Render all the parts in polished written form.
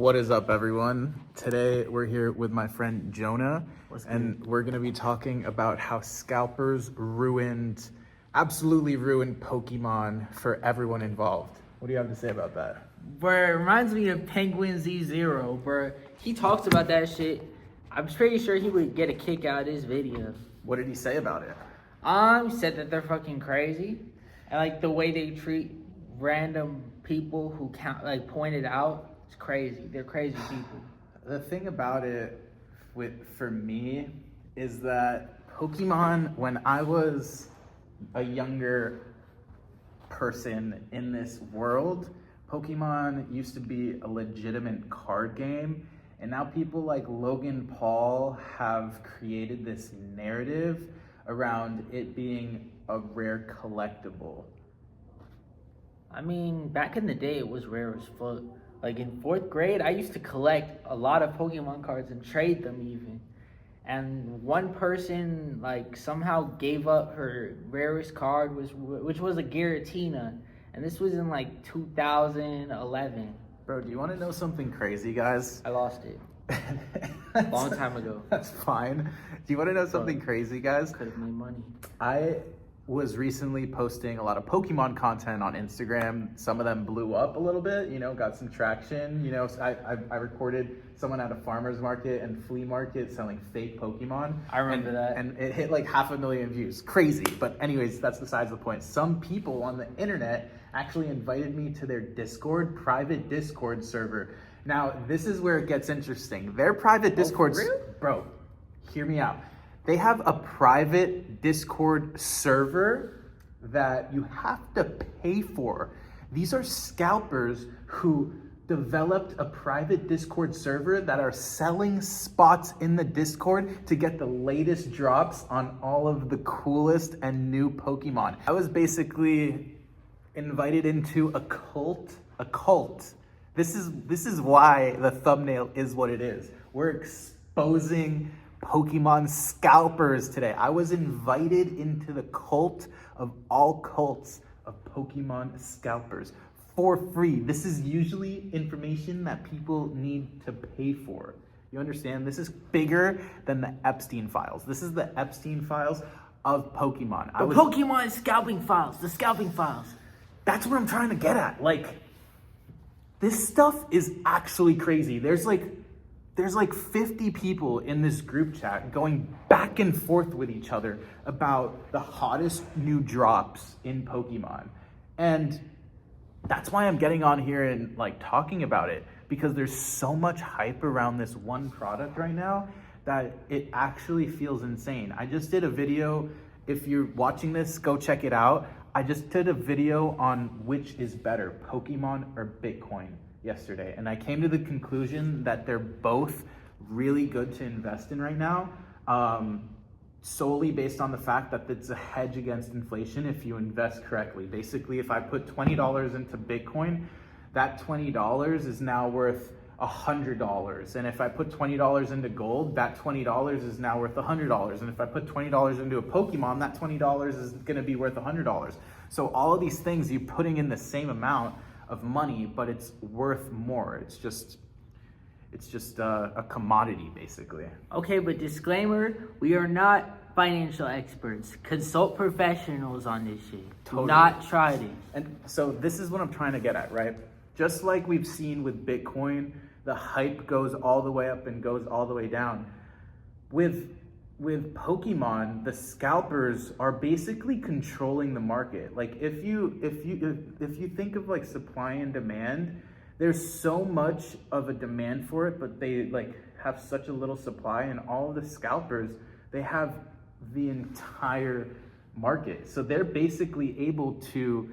What is up, everyone? Today we're here with my friend Jonah, and we're going to be talking about how scalpers absolutely ruined Pokemon for everyone involved. What do you have to say about that? Bro, it reminds me of Penguin Z0, bro. He talks about that shit. I'm pretty sure he would get a kick out of this video. What did he say about it? He said that they're fucking crazy. And like the way they treat random people who point it out, it's crazy. They're crazy people. The thing about it for me is that Pokemon, when I was a younger person in this world, Pokemon used to be a legitimate card game, and now people like Logan Paul have created this narrative around it being a rare collectible. I mean, back in the day, it was rare as fuck. Like in 4th grade, I used to collect a lot of Pokemon cards and trade them even. And one person like somehow gave up her rarest card, which was a Giratina. And this was in like 2011. Bro, do you want to know something crazy, guys? I lost it. Long time ago. That's fine. Do you want to know something crazy, guys? Could have made money. I was recently posting a lot of Pokemon content on Instagram. Some of them blew up a little bit, got some traction. I recorded someone at a farmer's market and flea market selling fake Pokemon. I remember that. And it hit like 500,000 views. Crazy. But anyways, that's besides the point. Some people on the internet actually invited me to their private Discord server. Now, this is where it gets interesting. Their private Discord... For real? Bro, hear me out. They have a private Discord server that you have to pay for. These are scalpers who developed a private Discord server that are selling spots in the Discord to get the latest drops on all of the coolest and new Pokemon. I was basically invited into a cult. This is why the thumbnail is what it is. We're exposing Pokemon scalpers today. I was invited into the cult of all cults of Pokemon scalpers for free. This is usually information that people need to pay for. You understand? This is bigger than the Epstein files. This is the Epstein files of Pokemon. Pokemon scalping files. The scalping files. That's what I'm trying to get at. This stuff is actually crazy. There's like 50 people in this group chat going back and forth with each other about the hottest new drops in Pokemon. And that's why I'm getting on here and talking about it, because there's so much hype around this one product right now that it actually feels insane. I just did a video. If you're watching this, go check it out. I just did a video on which is better, Pokemon or Bitcoin, yesterday, and I came to the conclusion that they're both really good to invest in right now, solely based on the fact that it's a hedge against inflation if you invest correctly. Basically, if I put $20 into Bitcoin, that $20 is now worth $100, and if I put $20 into gold, that $20 is now worth $100, and if I put $20 into a Pokemon, that $20 is going to be worth $100. So all of these things, you're putting in the same amount of money, but it's worth more. It's just a commodity, basically. Okay, but disclaimer, we are not financial experts. Consult professionals on this shit. Totally. Do not try this. And so this is what I'm trying to get at, right? Just like we've seen with Bitcoin, the hype goes all the way up and goes all the way down. With Pokemon, the scalpers are basically controlling the market. If you think of supply and demand, there's so much of a demand for it, but they have such a little supply, and all of the scalpers, they have the entire market. So they're basically able to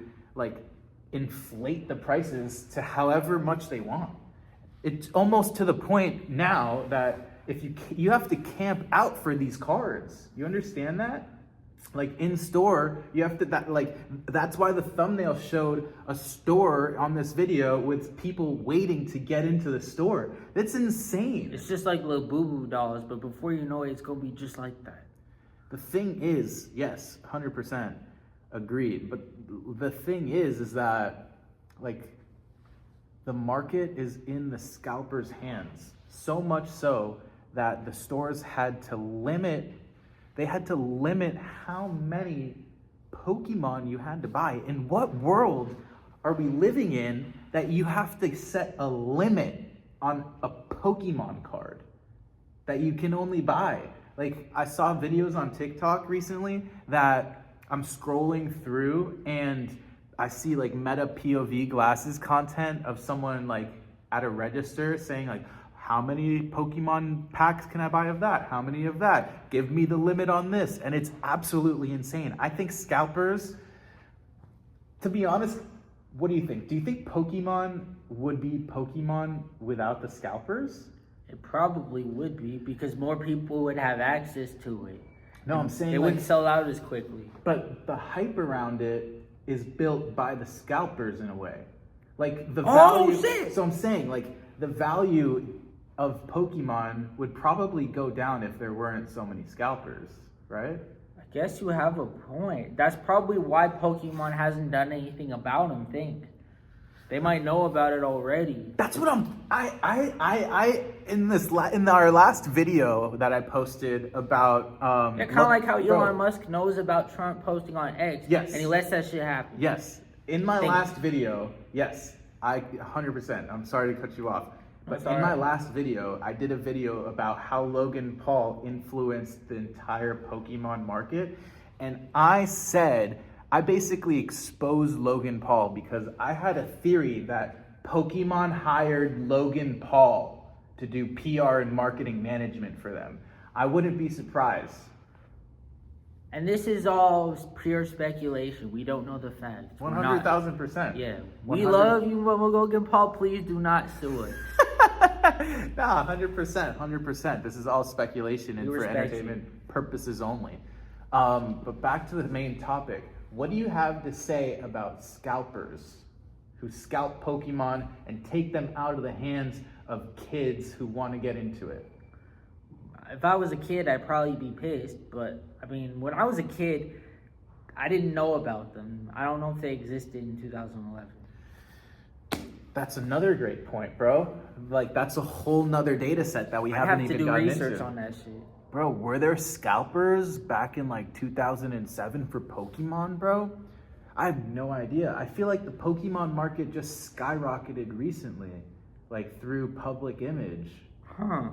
inflate the prices to however much they want. It's almost to the point now that if you have to camp out for these cards. You understand that? In store, you have to that's why the thumbnail showed a store on this video with people waiting to get into the store. That's insane. It's just like little boo-boo dolls, but before you know it, it's gonna be just like that. The thing is, yes, 100% agreed. But the thing is that the market is in the scalpers' hands. So much so that the stores had to limit how many Pokemon you had to buy. In what world are we living in that you have to set a limit on a Pokemon card that you can only buy? Like, I saw videos on TikTok recently that I'm scrolling through and I see like meta POV glasses content of someone like at a register saying like, how many Pokemon packs can I buy of that? How many of that? Give me the limit on this. And it's absolutely insane. I think scalpers, to be honest, what do you think? Do you think Pokemon would be Pokemon without the scalpers? It probably would be, because more people would have access to it. No, I'm saying it wouldn't sell out as quickly. But the hype around it is built by the scalpers in a way. Like the value. Oh, shit! So I'm saying like the value of Pokemon would probably go down if there weren't so many scalpers, right? I guess you have a point. That's probably why Pokemon hasn't done anything about them. They might know about it already. That's what in our last video that I posted about kind of like how Elon Musk knows about Trump posting on X. Yes. And he lets that shit happen. Yes. In my last video, yes, I 100%. I'm sorry to cut you off. But in my last video, I did a video about how Logan Paul influenced the entire Pokemon market. And I basically exposed Logan Paul because I had a theory that Pokemon hired Logan Paul to do PR and marketing management for them. I wouldn't be surprised. And this is all pure speculation. We don't know the facts. 100,000%. Yeah. We love you, Logan Paul. Please do not sue us. Nah, 100%. This is all speculation and for entertainment purposes only. But back to the main topic. What do you have to say about scalpers who scalp Pokemon and take them out of the hands of kids who want to get into it? If I was a kid, I'd probably be pissed. But, I mean, when I was a kid, I didn't know about them. I don't know if they existed in 2011. That's another great point, bro. Like, that's a whole nother data set that we haven't even gotten into. I have to do research on that shit. Bro, were there scalpers back in like 2007 for Pokemon, bro? I have no idea. I feel like the Pokemon market just skyrocketed recently, like through public image. Huh?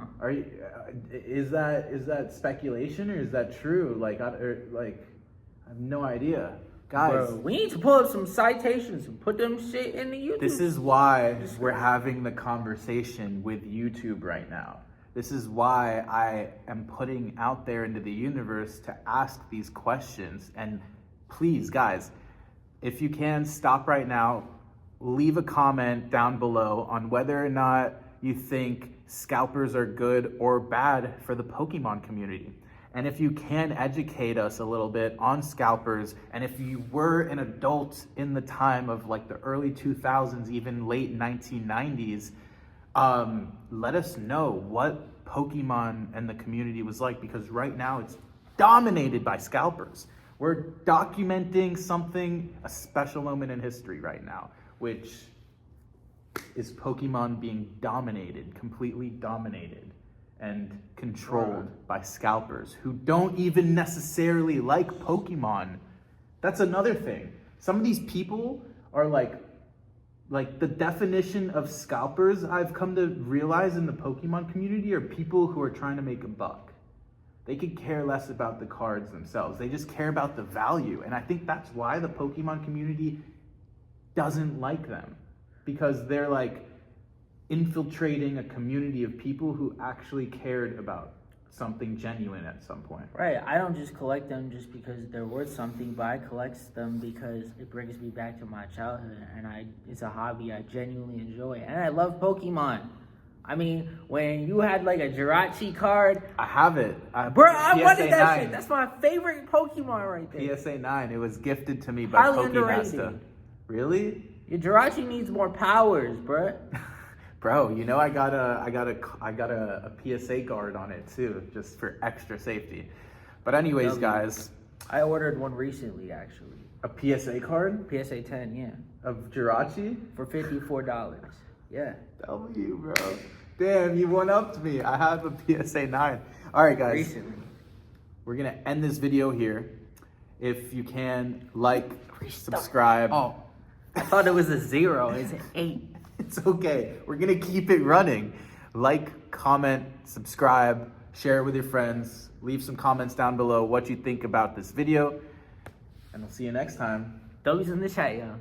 Is that speculation or is that true? I have no idea, guys. Bro, we need to pull up some citations and put them shit in the YouTube. This is why we're having the conversation with YouTube right now. This is why I am putting out there into the universe to ask these questions. And please, guys, if you can, stop right now, leave a comment down below on whether or not you think scalpers are good or bad for the Pokemon community. And if you can educate us a little bit on scalpers, and if you were an adult in the time of like the early 2000s, even late 1990s, let us know what Pokemon and the community was like, because right now it's dominated by scalpers. We're documenting a special moment in history right now, which is Pokemon being completely dominated and controlled by scalpers who don't even necessarily like Pokemon. That's another thing. Some of these people are like the definition of scalpers I've come to realize in the Pokemon community are people who are trying to make a buck. They could care less about the cards themselves. They just care about the value. And I think that's why the Pokemon community doesn't like them, because they're like infiltrating a community of people who actually cared about something genuine at some point. Right. I don't just collect them just because they're worth something, but I collect them because it brings me back to my childhood, and it's a hobby I genuinely enjoy, and I love Pokemon. I mean, when you had like a Jirachi card, I have it. Bro, I wanted that shit. That's my favorite Pokemon right there. PSA 9. It was gifted to me by Pokemasta. Really? Your Jirachi needs more powers, bro. Bro, you know I got a PSA guard on it too, just for extra safety. But anyways, guys, I ordered one recently, actually. A PSA card? PSA 10, yeah. Of Jirachi? For $54. Yeah. W, bro. Damn, you one-upped me. I have a PSA 9. All right, guys. Recently. We're going to end this video here. If you can, like, subscribe. Oh, I thought it was a 0. It's an 8. It's okay. We're going to keep it running. Like, comment, subscribe, share it with your friends. Leave some comments down below what you think about this video. And we'll see you next time. W's in the chat, y'all.